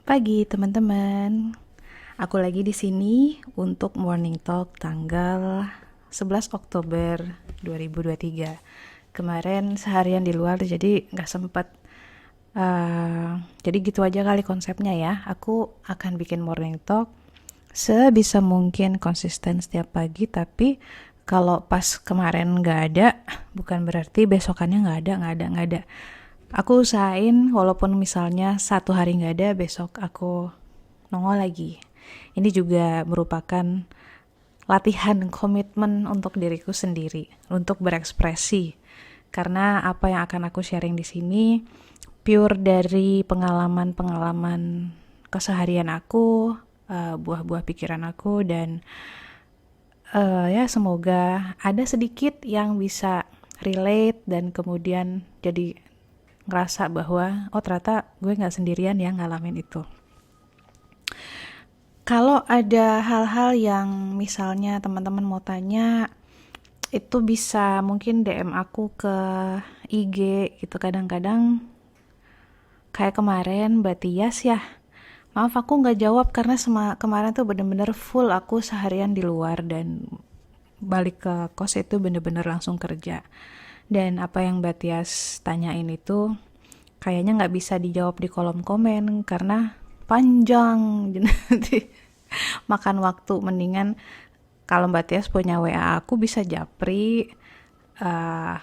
Pagi teman-teman. Aku lagi di sini untuk Morning Talk tanggal 11 Oktober 2023. Kemarin seharian di luar jadi nggak sempet. Jadi gitu aja kali konsepnya ya. Aku akan bikin Morning Talk sebisa mungkin konsisten setiap pagi, tapi kalau pas kemarin nggak ada, bukan berarti besokannya nggak ada. Aku usahain walaupun misalnya satu hari nggak ada, besok aku nongol lagi. Ini juga merupakan latihan komitmen untuk diriku sendiri, untuk berekspresi. Karena apa yang akan aku sharing di sini pure dari pengalaman-pengalaman keseharian aku, buah-buah pikiran aku, dan ya semoga ada sedikit yang bisa relate dan kemudian jadi ngerasa bahwa oh ternyata gue nggak sendirian ya ngalamin itu. Kalau ada hal-hal yang misalnya teman-teman mau tanya, itu bisa mungkin DM aku ke IG gitu. Kadang-kadang kayak kemarin Mbak Tias ya, maaf aku nggak jawab karena kemarin tuh bener-bener full aku seharian di luar dan balik ke kos itu bener-bener langsung kerja. Dan apa yang Mbak Tias tanyain itu kayaknya nggak bisa dijawab di kolom komen karena panjang. Jadi makan waktu. Mendingan kalau Mbak Tias punya WA aku bisa japri, uh,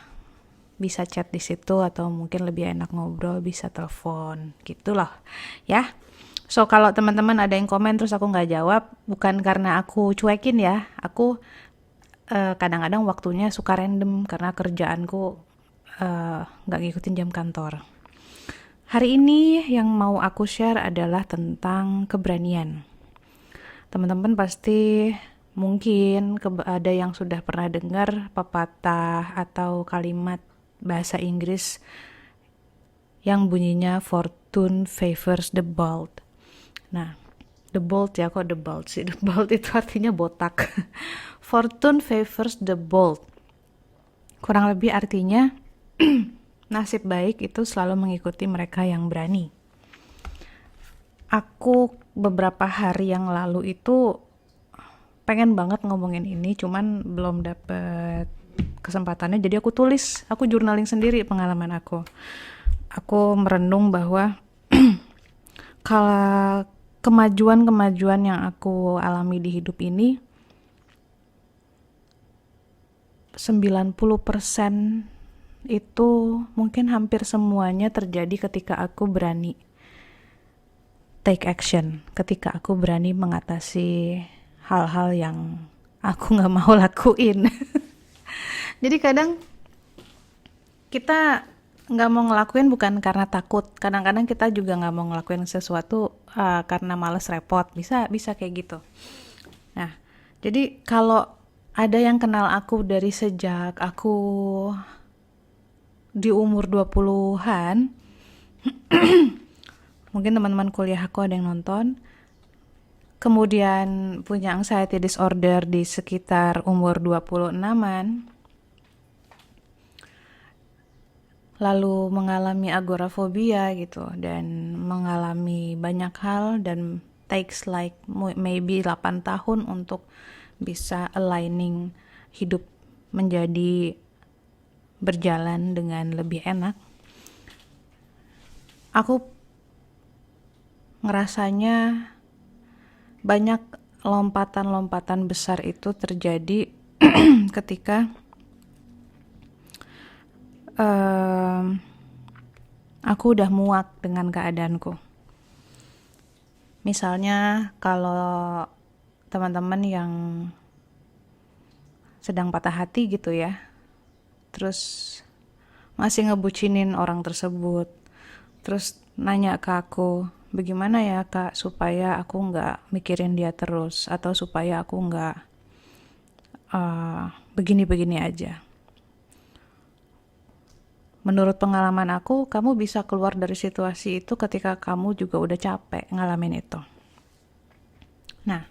bisa chat di situ, atau mungkin lebih enak ngobrol bisa telepon gitu loh ya. So kalau teman-teman ada yang komen terus aku nggak jawab, bukan karena aku cuekin ya. Aku kadang-kadang waktunya suka random karena kerjaanku nggak ngikutin jam kantor. Hari ini yang mau aku share adalah tentang keberanian. Teman-teman pasti mungkin ada yang sudah pernah dengar pepatah atau kalimat bahasa Inggris yang bunyinya fortune favors the bold. Nah, the bold ya, kok the bold sih? The bold itu artinya botak. Fortune favors the bold. Kurang lebih artinya nasib baik itu selalu mengikuti mereka yang berani. Aku beberapa hari yang lalu itu pengen banget ngomongin ini, cuman belum dapet kesempatannya. Jadi aku journaling sendiri pengalaman aku. Aku merenung bahwa kalau kemajuan-kemajuan yang aku alami di hidup ini 90% itu mungkin hampir semuanya terjadi ketika aku berani take action, ketika aku berani mengatasi hal-hal yang aku nggak mau lakuin. Jadi kadang kita nggak mau ngelakuin bukan karena takut. Kadang-kadang kita juga nggak mau ngelakuin sesuatu karena males repot. Bisa kayak gitu. Nah, jadi kalau ada yang kenal aku dari sejak aku di umur 20-an, mungkin teman-teman kuliah aku ada yang nonton, kemudian punya anxiety disorder di sekitar umur 26-an, lalu mengalami agorafobia gitu, dan mengalami banyak hal, dan takes like maybe 8 tahun untuk bisa aligning hidup menjadi berjalan dengan lebih enak. Aku ngerasanya banyak lompatan-lompatan besar itu terjadi ketika aku udah muak dengan keadaanku. Misalnya kalau teman-teman yang sedang patah hati gitu ya, terus masih ngebucinin orang tersebut, terus nanya ke aku, bagaimana ya kak supaya aku nggak mikirin dia terus, atau supaya aku nggak begini-begini aja. Menurut pengalaman aku, kamu bisa keluar dari situasi itu ketika kamu juga udah capek ngalamin itu. Nah,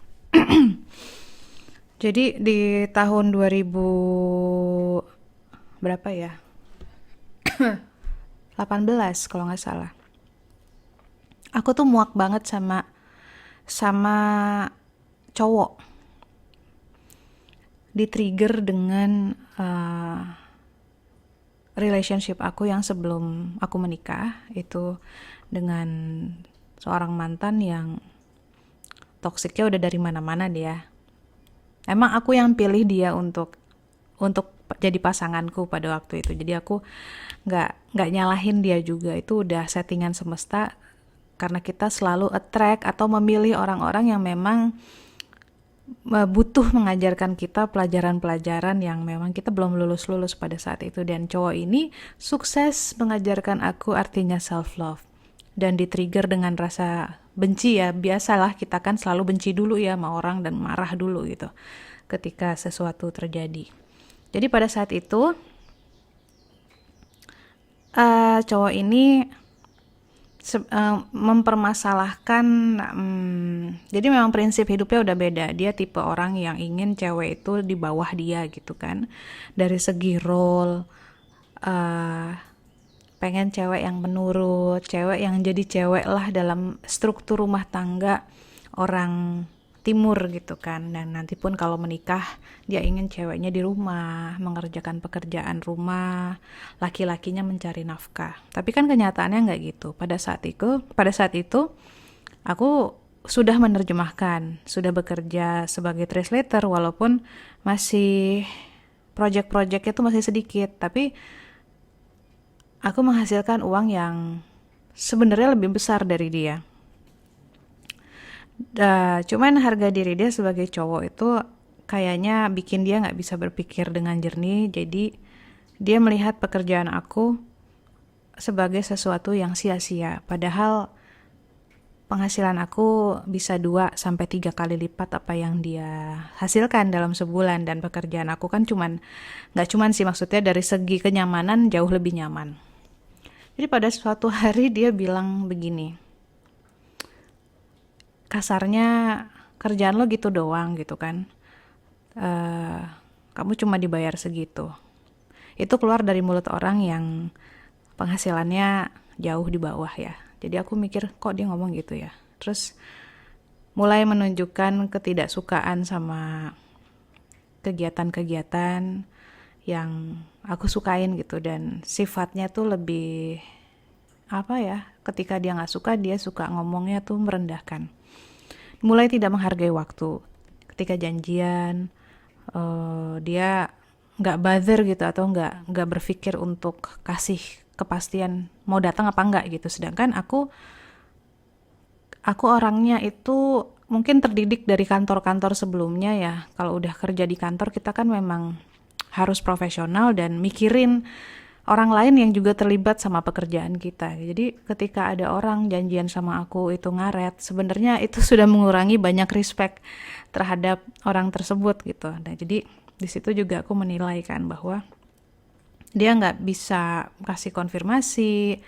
jadi di tahun 2000 berapa ya? 18 kalau nggak salah. Aku tuh muak banget sama sama cowok, di trigger dengan relationship aku yang sebelum aku menikah itu, dengan seorang mantan yang toksiknya udah dari mana-mana dia. Emang aku yang pilih dia untuk jadi pasanganku pada waktu itu. Jadi aku nggak nyalahin dia juga. Itu udah settingan semesta karena kita selalu attract atau memilih orang-orang yang memang butuh mengajarkan kita pelajaran-pelajaran yang memang kita belum lulus-lulus pada saat itu. Dan cowok ini sukses mengajarkan aku artinya self-love. Dan di-trigger dengan rasa benci ya, biasalah kita kan selalu benci dulu ya sama orang dan marah dulu gitu ketika sesuatu terjadi. Jadi pada saat itu cowok ini mempermasalahkan, jadi memang prinsip hidupnya udah beda. Dia tipe orang yang ingin cewek itu di bawah dia gitu kan, dari segi role, pengen cewek yang menurut, cewek yang jadi cewek lah dalam struktur rumah tangga orang timur gitu kan. Dan nanti pun kalau menikah dia ingin ceweknya di rumah mengerjakan pekerjaan rumah, laki-lakinya mencari nafkah. Tapi kan kenyataannya nggak gitu. Pada saat itu aku sudah menerjemahkan, sudah bekerja sebagai translator, walaupun masih project-projectnya tuh masih sedikit, tapi aku menghasilkan uang yang sebenarnya lebih besar dari dia. Cuman harga diri dia sebagai cowok itu kayaknya bikin dia nggak bisa berpikir dengan jernih. Jadi dia melihat pekerjaan aku sebagai sesuatu yang sia-sia. Padahal penghasilan aku bisa 2-3 kali lipat apa yang dia hasilkan dalam sebulan. Dan pekerjaan aku kan nggak cuman sih, maksudnya dari segi kenyamanan jauh lebih nyaman. Jadi pada suatu hari dia bilang begini, kasarnya kerjaan lo gitu doang gitu kan, kamu cuma dibayar segitu. Itu keluar dari mulut orang yang penghasilannya jauh di bawah ya. Jadi aku mikir kok dia ngomong gitu ya. Terus mulai menunjukkan ketidaksukaan sama kegiatan-kegiatan yang aku sukain gitu. Dan sifatnya tuh lebih apa ya, ketika dia gak suka, dia suka ngomongnya tuh merendahkan. Mulai tidak menghargai waktu. Ketika janjian, dia nggak bother gitu, atau nggak berpikir untuk kasih kepastian mau datang apa enggak gitu. Sedangkan aku orangnya itu mungkin terdidik dari kantor-kantor sebelumnya ya. Kalau udah kerja di kantor kita kan memang harus profesional dan mikirin orang lain yang juga terlibat sama pekerjaan kita. Jadi ketika ada orang janjian sama aku itu ngaret, sebenarnya itu sudah mengurangi banyak respect terhadap orang tersebut gitu. Nah, jadi di situ juga aku menilai kan bahwa dia nggak bisa kasih konfirmasi,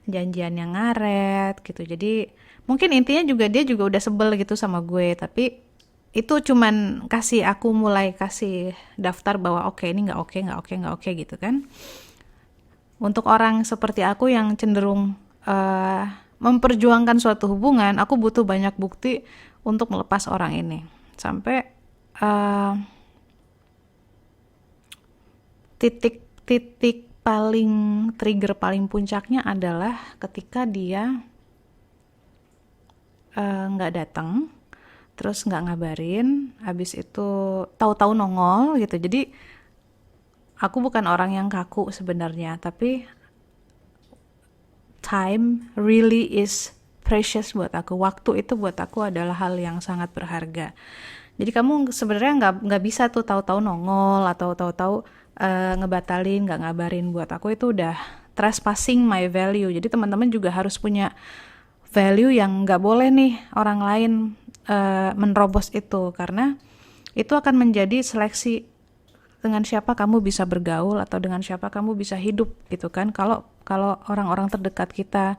janjian yang ngaret gitu. Jadi mungkin intinya juga dia juga udah sebel gitu sama gue, tapi itu cuman aku mulai kasih daftar bahwa oke, ini nggak oke gitu kan. Untuk orang seperti aku yang cenderung memperjuangkan suatu hubungan, aku butuh banyak bukti untuk melepas orang ini. Sampai titik paling trigger paling puncaknya adalah ketika dia nggak datang, terus nggak ngabarin, habis itu tahu-tahu nongol gitu. Jadi aku bukan orang yang kaku sebenarnya, tapi time really is precious buat aku. Waktu itu buat aku adalah hal yang sangat berharga. Jadi kamu sebenarnya nggak bisa tuh tahu-tahu nongol atau tahu-tahu ngebatalin, nggak ngabarin. Buat aku itu udah trespassing my value. Jadi teman-teman juga harus punya value yang nggak boleh nih orang lain menerobos itu, karena itu akan menjadi seleksi dengan siapa kamu bisa bergaul atau dengan siapa kamu bisa hidup gitu kan. Kalau orang-orang terdekat kita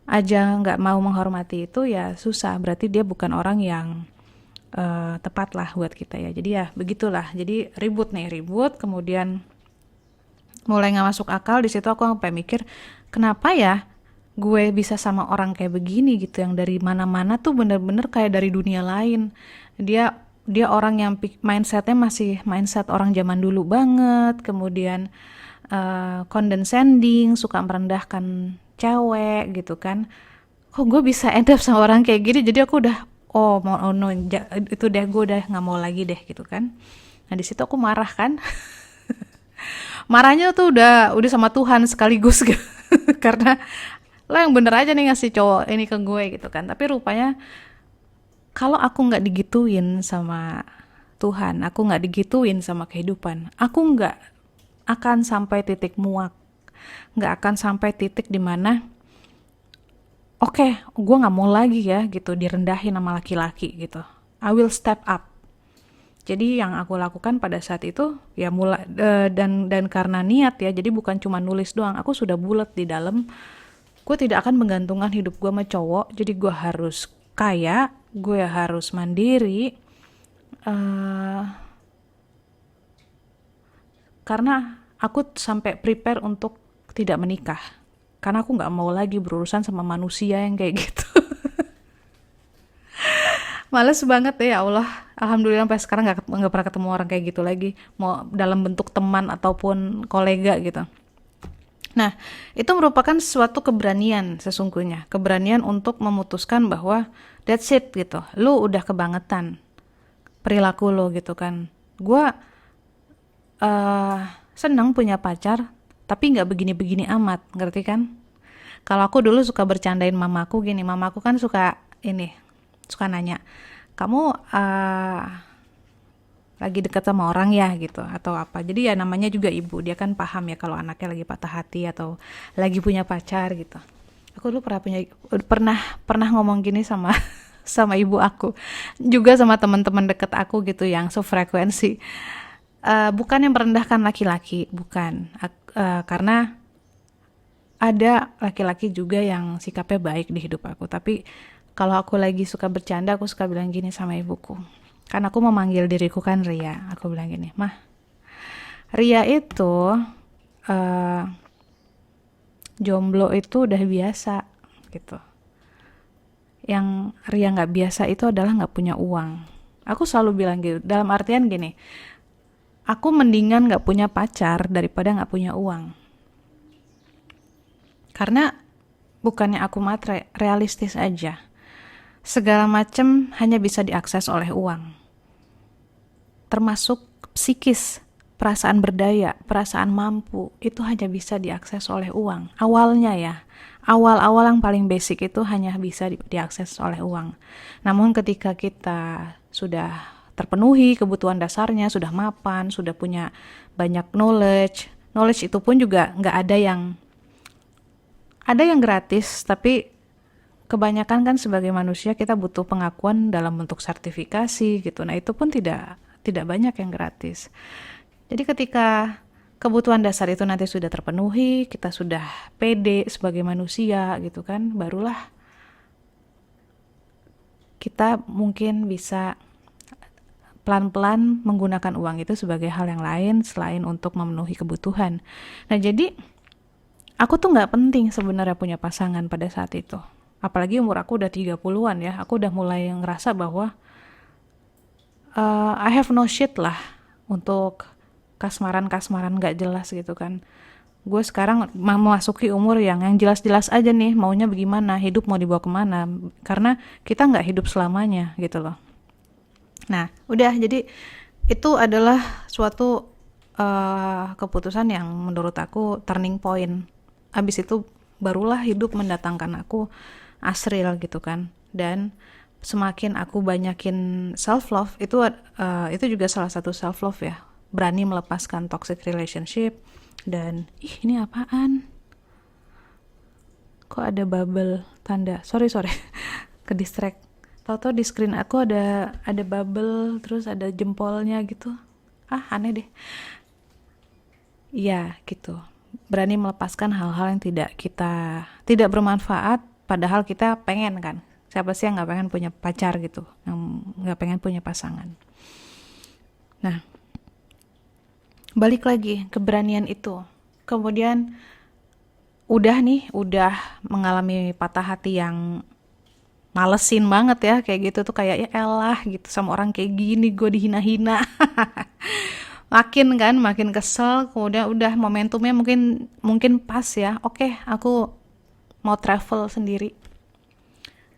aja nggak mau menghormati itu, ya susah, berarti dia bukan orang yang tepat lah buat kita ya. Jadi ya begitulah. Jadi ribut, kemudian mulai nggak masuk akal. Di situ aku sampai mikir, kenapa ya gue bisa sama orang kayak begini gitu, yang dari mana-mana tuh bener-bener kayak dari dunia lain. Dia orang yang mindsetnya masih mindset orang zaman dulu banget, kemudian condescending, suka merendahkan cewek gitu kan. Kok gue bisa end up sama orang kayak gini, jadi aku udah oh no, itu deh, gue udah nggak mau lagi deh gitu kan. Nah di situ aku marah kan. Marahnya tuh udah sama Tuhan sekaligus gitu. Karena lo yang bener aja nih ngasih cowok ini ke gue gitu kan. Tapi rupanya kalau aku nggak digituin sama Tuhan, aku nggak digituin sama kehidupan, aku nggak akan sampai titik muak, nggak akan sampai titik dimana oke, gue nggak mau lagi ya gitu direndahin sama laki-laki gitu. I will step up. Jadi yang aku lakukan pada saat itu ya mulai dan karena niat ya, jadi bukan cuma nulis doang, aku sudah bulat di dalam, gue tidak akan menggantungkan hidup gue sama cowok, jadi gue harus kaya, gue harus mandiri, uh, karena aku sampai prepare untuk tidak menikah, karena aku nggak mau lagi berurusan sama manusia yang kayak gitu. Males banget ya Allah. Alhamdulillah sampai sekarang nggak pernah ketemu orang kayak gitu lagi, mau dalam bentuk teman ataupun kolega gitu. Nah, itu merupakan suatu keberanian sesungguhnya. Keberanian untuk memutuskan bahwa that's it gitu. Lu udah kebangetan perilaku lo gitu kan. Gue seneng punya pacar, tapi nggak begini-begini amat, ngerti kan? Kalau aku dulu suka bercandain mamaku gini, mamaku kan suka ini, suka nanya, kamu lagi dekat sama orang ya gitu atau apa. Jadi ya namanya juga ibu, dia kan paham ya kalau anaknya lagi patah hati atau lagi punya pacar gitu. Aku dulu pernah ngomong gini sama sama ibu aku, juga sama teman-teman deket aku gitu yang sefrekuensi. Bukan yang merendahkan laki-laki, bukan. Karena ada laki-laki juga yang sikapnya baik di hidup aku, tapi kalau aku lagi suka bercanda, aku suka bilang gini sama ibuku. Kan aku memanggil diriku kan Ria. Aku bilang gini, Mah, Ria itu jomblo itu udah biasa gitu. Yang Ria nggak biasa itu adalah nggak punya uang. Aku selalu bilang gitu. Dalam artian gini, aku mendingan nggak punya pacar daripada nggak punya uang. Karena bukannya aku matre, realistis aja. Segala macam hanya bisa diakses oleh uang. Termasuk psikis, perasaan berdaya, perasaan mampu, itu hanya bisa diakses oleh uang. Awalnya ya, awal-awal yang paling basic itu hanya bisa diakses oleh uang. Namun ketika kita sudah terpenuhi kebutuhan dasarnya, sudah mapan, sudah punya banyak knowledge itu pun juga nggak ada yang gratis, tapi kebanyakan kan sebagai manusia kita butuh pengakuan dalam bentuk sertifikasi gitu. Nah, itu pun tidak banyak yang gratis. Jadi ketika kebutuhan dasar itu nanti sudah terpenuhi, kita sudah pede sebagai manusia gitu kan, barulah kita mungkin bisa pelan-pelan menggunakan uang itu sebagai hal yang lain selain untuk memenuhi kebutuhan. Nah, jadi aku tuh nggak penting sebenarnya punya pasangan pada saat itu. Apalagi umur aku udah 30-an ya, aku udah mulai ngerasa bahwa I have no shit lah untuk kasmaran-kasmaran gak jelas gitu kan. Gue sekarang memasuki umur yang jelas-jelas aja nih maunya bagaimana, hidup mau dibawa kemana, karena kita gak hidup selamanya gitu loh. Nah udah, jadi itu adalah suatu keputusan yang menurut aku turning point. Abis itu barulah hidup mendatangkan aku Asril gitu kan. Dan semakin aku banyakin self love, itu juga salah satu self love ya, berani melepaskan toxic relationship. Dan ini apaan, kok ada bubble tanda, sorry ke distract, tau di screen aku ada bubble terus ada jempolnya gitu, aneh deh. Ya gitu, berani melepaskan hal-hal yang tidak bermanfaat, padahal kita pengen kan. Siapa sih yang gak pengen punya pacar gitu, yang gak pengen punya pasangan. Nah, balik lagi keberanian itu. Kemudian udah mengalami patah hati yang malesin banget ya, kayak gitu tuh, kayak ya elah gitu, sama orang kayak gini gue dihina-hina. Makin kesel, kemudian udah momentumnya mungkin mungkin pas ya, oke aku mau travel sendiri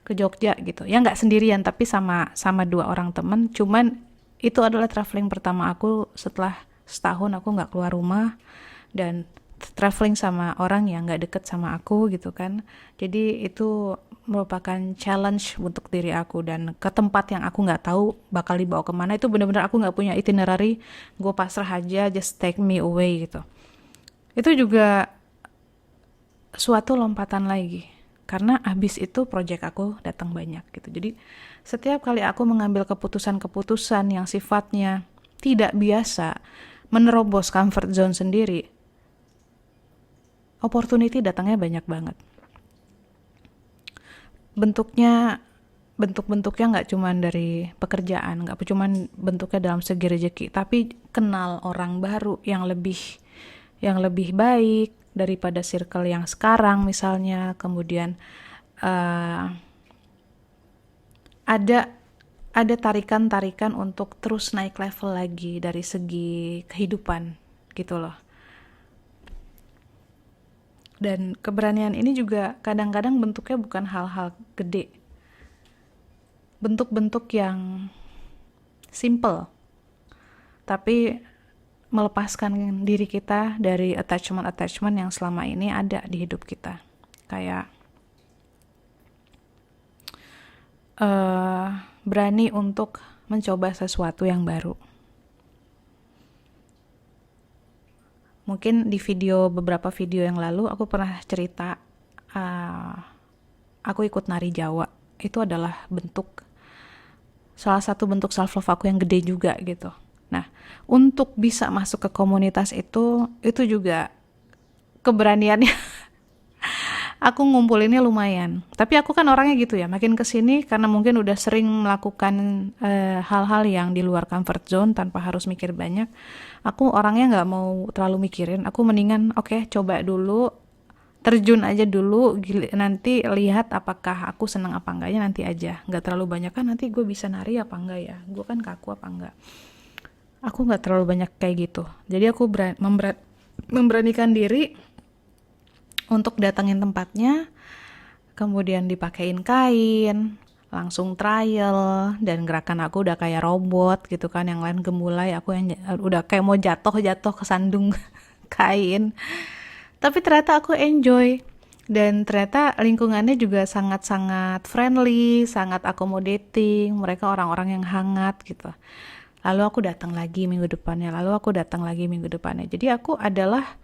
ke Jogja gitu ya, nggak sendirian tapi sama sama dua orang temen. Cuman itu adalah traveling pertama aku setelah setahun aku nggak keluar rumah, dan traveling sama orang yang nggak deket sama aku gitu kan. Jadi itu merupakan challenge untuk diri aku, dan ke tempat yang aku nggak tahu bakal dibawa kemana. Itu benar-benar aku nggak punya itinerary, gue pasrah aja, just take me away gitu. Itu juga suatu lompatan lagi, karena abis itu project aku datang banyak gitu. Jadi setiap kali aku mengambil keputusan-keputusan yang sifatnya tidak biasa, menerobos comfort zone sendiri, opportunity datangnya banyak banget. Bentuknya bentuk-bentuknya nggak cuma dari pekerjaan, nggak cuma bentuknya dalam segi rezeki, tapi kenal orang baru yang lebih baik daripada circle yang sekarang misalnya. Kemudian uh, ada ada tarikan-tarikan untuk terus naik level lagi dari segi kehidupan gitu loh. Dan keberanian ini juga kadang-kadang bentuknya bukan hal-hal gede, bentuk-bentuk yang simple, tapi melepaskan diri kita dari attachment-attachment yang selama ini ada di hidup kita. Kayak berani untuk mencoba sesuatu yang baru. Mungkin di beberapa video yang lalu aku pernah cerita, aku ikut nari Jawa. Itu adalah salah satu bentuk self love aku yang gede juga gitu. Nah, untuk bisa masuk ke komunitas itu juga keberaniannya. Aku ngumpulinnya lumayan. Tapi aku kan orangnya gitu ya, makin kesini karena mungkin udah sering melakukan hal-hal yang di luar comfort zone tanpa harus mikir banyak. Aku orangnya nggak mau terlalu mikirin. Aku mendingan coba dulu, terjun aja dulu, nanti lihat apakah aku senang apa enggaknya nanti aja. Nggak terlalu banyak kan nanti gue bisa nari apa enggak ya, gue kan kaku apa enggak. Aku nggak terlalu banyak kayak gitu. Jadi aku memberanikan diri untuk datangin tempatnya, kemudian dipakein kain, langsung trial, dan gerakan aku udah kayak robot gitu kan, yang lain gemulai, aku yang udah kayak mau jatuh ke sandung kain. Tapi ternyata aku enjoy, dan ternyata lingkungannya juga sangat-sangat friendly, sangat accommodating, mereka orang-orang yang hangat gitu. Lalu aku datang lagi minggu depannya, jadi aku adalah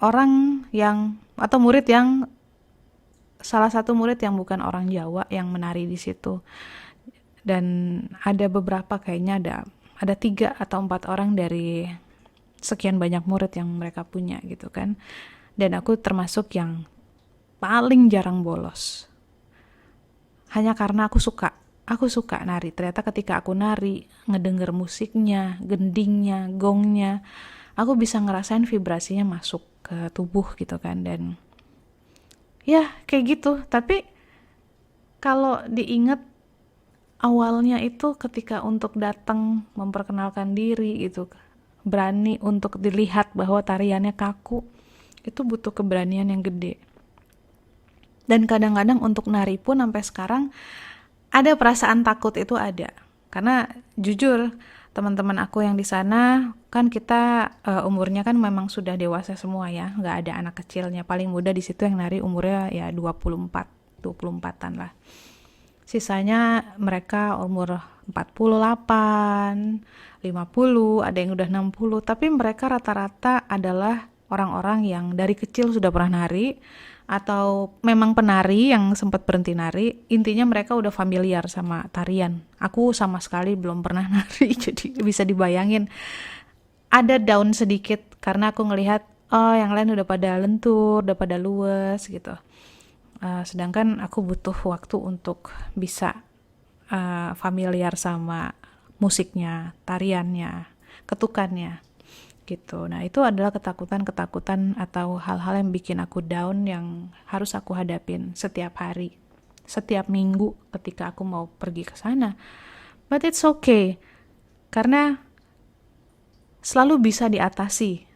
orang yang, atau murid yang, salah satu murid yang bukan orang Jawa yang menari di situ. Dan ada beberapa, kayaknya ada 3 atau 4 orang dari sekian banyak murid yang mereka punya gitu kan. Dan aku termasuk yang paling jarang bolos. Hanya karena aku suka nari. Ternyata ketika aku nari, ngedenger musiknya, gendingnya, gongnya, aku bisa ngerasain vibrasinya masuk ke tubuh gitu kan. Dan ya kayak gitu. Tapi kalau diingat awalnya itu ketika untuk datang memperkenalkan diri gitu, berani untuk dilihat bahwa tariannya kaku, itu butuh keberanian yang gede. Dan kadang-kadang untuk nari pun sampai sekarang ada perasaan takut, itu ada. Karena jujur teman-teman aku yang di sana kan kita umurnya kan memang sudah dewasa semua ya, nggak ada anak kecilnya. Paling muda di situ yang nari umurnya ya 24-an lah. Sisanya mereka umur 48, 50, ada yang udah 60, tapi mereka rata-rata adalah orang-orang yang dari kecil sudah pernah nari, atau memang penari yang sempat berhenti nari. Intinya mereka udah familiar sama tarian. Aku sama sekali belum pernah nari, jadi bisa dibayangin ada down sedikit karena aku ngelihat yang lain udah pada lentur, udah pada luwes gitu. Sedangkan aku butuh waktu untuk bisa familiar sama musiknya, tariannya, ketukannya. gitu. Nah, itu adalah ketakutan-ketakutan atau hal-hal yang bikin aku down yang harus aku hadapin setiap hari, setiap minggu ketika aku mau pergi ke sana. But it's okay, karena selalu bisa diatasi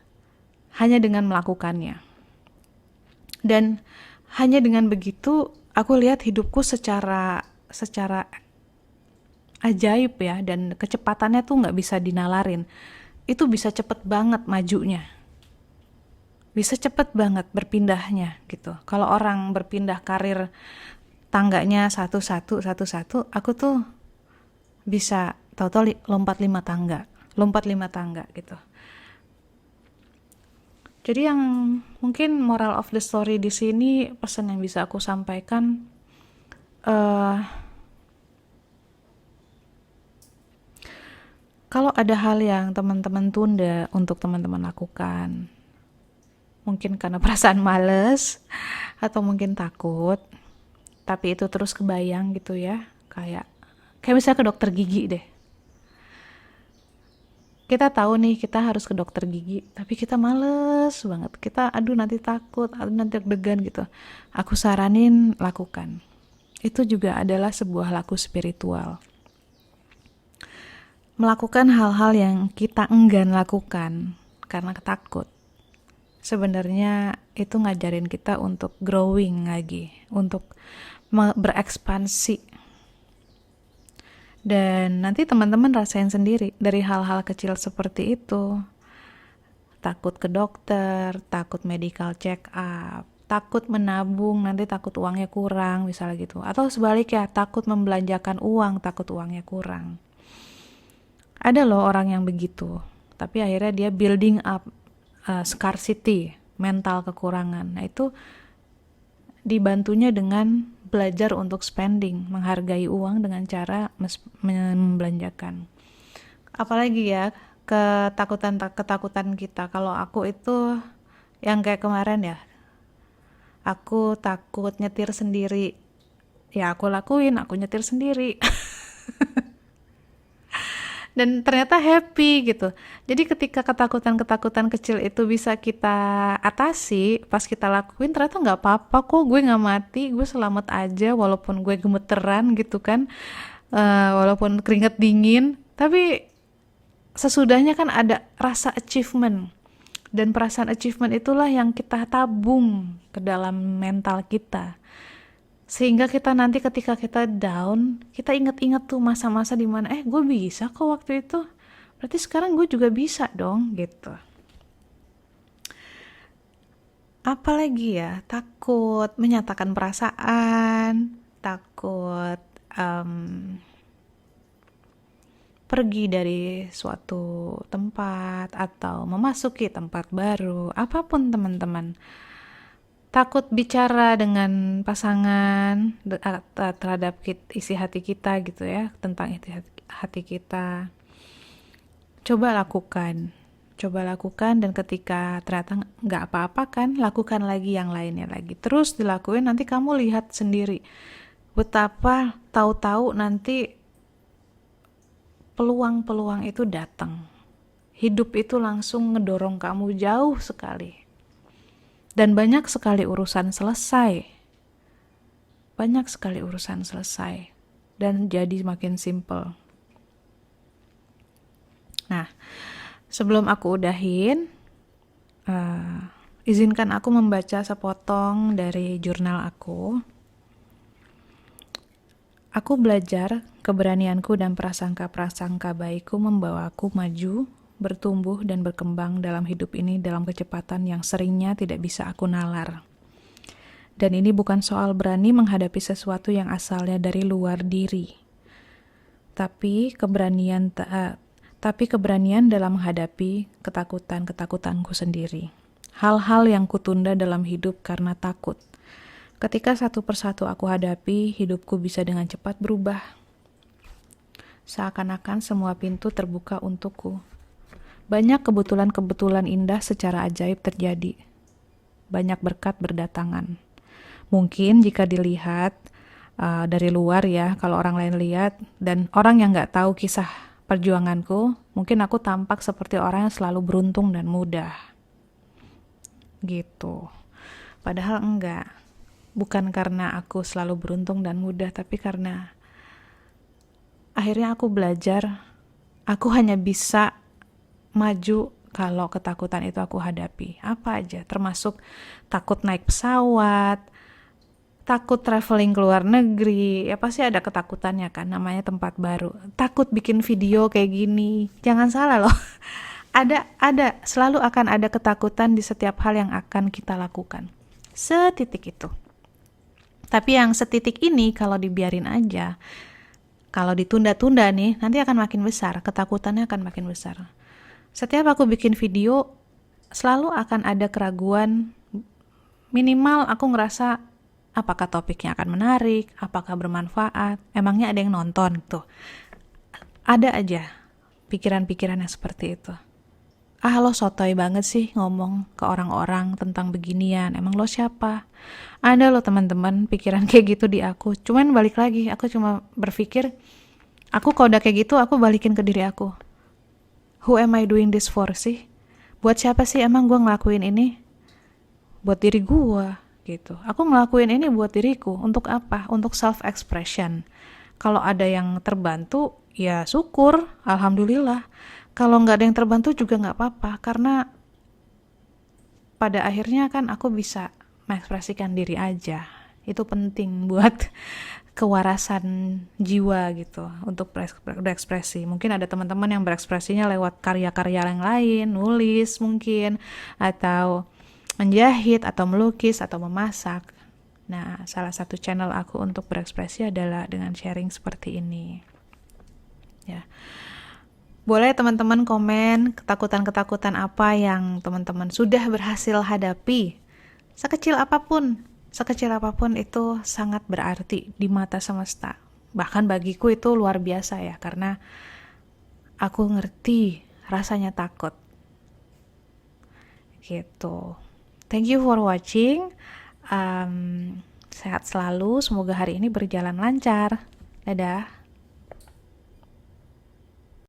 hanya dengan melakukannya. Dan hanya dengan begitu aku lihat hidupku secara ajaib ya, dan kecepatannya tuh nggak bisa dinalarin. Itu bisa cepet banget majunya, bisa cepet banget berpindahnya gitu. Kalau orang berpindah karir tangganya satu-satu, aku tuh bisa tahu-tahu lompat 5 tangga gitu. Jadi yang mungkin moral of the story di sini, pesan yang bisa aku sampaikan, kalau ada hal yang teman-teman tunda untuk teman-teman lakukan, mungkin karena perasaan males atau mungkin takut, tapi itu terus kebayang gitu ya, kayak misalnya ke dokter gigi deh. Kita tahu nih kita harus ke dokter gigi, tapi kita males banget. Kita aduh nanti takut, aduh nanti deg-degan gitu. Aku saranin lakukan. Itu juga adalah sebuah laku spiritual. Melakukan hal-hal yang kita enggan lakukan karena takut. Sebenarnya itu ngajarin kita untuk growing lagi, untuk berekspansi. Dan nanti teman-teman rasain sendiri dari hal-hal kecil seperti itu. Takut ke dokter, takut medical check up, takut menabung, nanti takut uangnya kurang, misalnya gitu. Atau sebaliknya, takut membelanjakan uang, takut uangnya kurang. Ada loh orang yang begitu, tapi akhirnya dia building up scarcity, mental kekurangan. Nah itu dibantunya dengan belajar untuk spending, menghargai uang dengan cara membelanjakan. Apalagi ya, ketakutan kita. Kalau aku itu yang kayak kemarin ya, aku takut nyetir sendiri. Ya aku lakuin, aku nyetir sendiri. Dan ternyata happy gitu. Jadi ketika ketakutan-ketakutan kecil itu bisa kita atasi, pas kita lakuin ternyata nggak apa-apa kok, gue nggak mati, gue selamat aja walaupun gue gemeteran gitu kan, walaupun keringet dingin, tapi sesudahnya kan ada rasa achievement. Dan perasaan achievement itulah yang kita tabung ke dalam mental kita. Sehingga kita nanti ketika kita down, kita ingat-ingat tuh masa-masa dimana, gue bisa kok waktu itu, berarti sekarang gue juga bisa dong gitu. Apalagi ya, takut menyatakan perasaan, takut pergi dari suatu tempat atau memasuki tempat baru, apapun teman-teman. Takut bicara dengan pasangan terhadap isi hati kita gitu ya, tentang isi hati kita. Coba lakukan, dan ketika ternyata nggak apa-apa kan, lakukan lagi yang lainnya lagi. Terus dilakuin, nanti kamu lihat sendiri betapa tahu-tahu nanti peluang-peluang itu datang. Hidup itu langsung ngedorong kamu jauh sekali. Dan banyak sekali urusan selesai. Dan jadi makin simple. Nah, sebelum aku udahin, izinkan aku membaca sepotong dari jurnal aku. Aku belajar keberanianku dan prasangka-prasangka baikku membawaku maju, bertumbuh dan berkembang dalam hidup ini dalam kecepatan yang seringnya tidak bisa aku nalar. Dan ini bukan soal berani menghadapi sesuatu yang asalnya dari luar diri, tapi keberanian dalam menghadapi ketakutanku sendiri. Hal-hal yang kutunda dalam hidup karena takut. Ketika satu persatu aku hadapi, hidupku bisa dengan cepat berubah. Seakan-akan semua pintu terbuka untukku. Banyak kebetulan-kebetulan indah secara ajaib terjadi. Banyak berkat berdatangan. Mungkin jika dilihat dari luar ya, kalau orang lain lihat, dan orang yang gak tahu kisah perjuanganku, Mungkin aku tampak seperti orang yang selalu beruntung dan mudah. Gitu. Padahal enggak. Bukan karena aku selalu beruntung dan mudah, tapi karena akhirnya aku belajar, aku hanya bisa maju kalau ketakutan itu aku hadapi. Apa aja, termasuk takut naik pesawat, takut traveling ke luar negeri, ya pasti ada ketakutannya kan, namanya tempat baru. Takut bikin video kayak gini, jangan salah loh. Selalu akan ada ketakutan di setiap hal yang akan kita lakukan. Setitik itu. Tapi yang setitik ini kalau dibiarin aja, kalau ditunda-tunda nih, nanti akan makin besar, ketakutannya akan makin besar. Setiap aku bikin video, selalu akan ada keraguan, minimal aku ngerasa apakah topiknya akan menarik, apakah bermanfaat, emangnya ada yang nonton tuh. Ada aja pikiran-pikiran yang seperti itu. Lo sotoy banget sih ngomong ke orang-orang tentang beginian, emang lo siapa? Ada lo teman-teman pikiran kayak gitu di aku. Cuman balik lagi, aku cuma berpikir, aku kalau udah kayak gitu, aku balikin ke diri aku. Who am I doing this for sih? Buat siapa sih emang gue ngelakuin ini? Buat diri gue gitu. Aku ngelakuin ini buat diriku. Untuk apa? Untuk self-expression. Kalau ada yang terbantu, ya syukur, alhamdulillah. Kalau nggak ada yang terbantu juga nggak apa-apa. Karena pada akhirnya kan aku bisa mengekspresikan diri aja. Itu penting buat kewarasan jiwa gitu untuk berekspresi. Mungkin ada teman-teman yang berekspresinya lewat karya-karya yang lain, nulis mungkin, atau menjahit, atau melukis, atau memasak. Nah, salah satu channel aku untuk berekspresi adalah dengan sharing seperti ini. Ya. Boleh teman-teman komen ketakutan-ketakutan apa yang teman-teman sudah berhasil hadapi. Sekecil apapun itu sangat berarti di mata semesta. Bahkan bagiku itu luar biasa ya, karena aku ngerti rasanya takut. Gitu. Thank you for watching. Sehat selalu, semoga hari ini berjalan lancar. Dadah.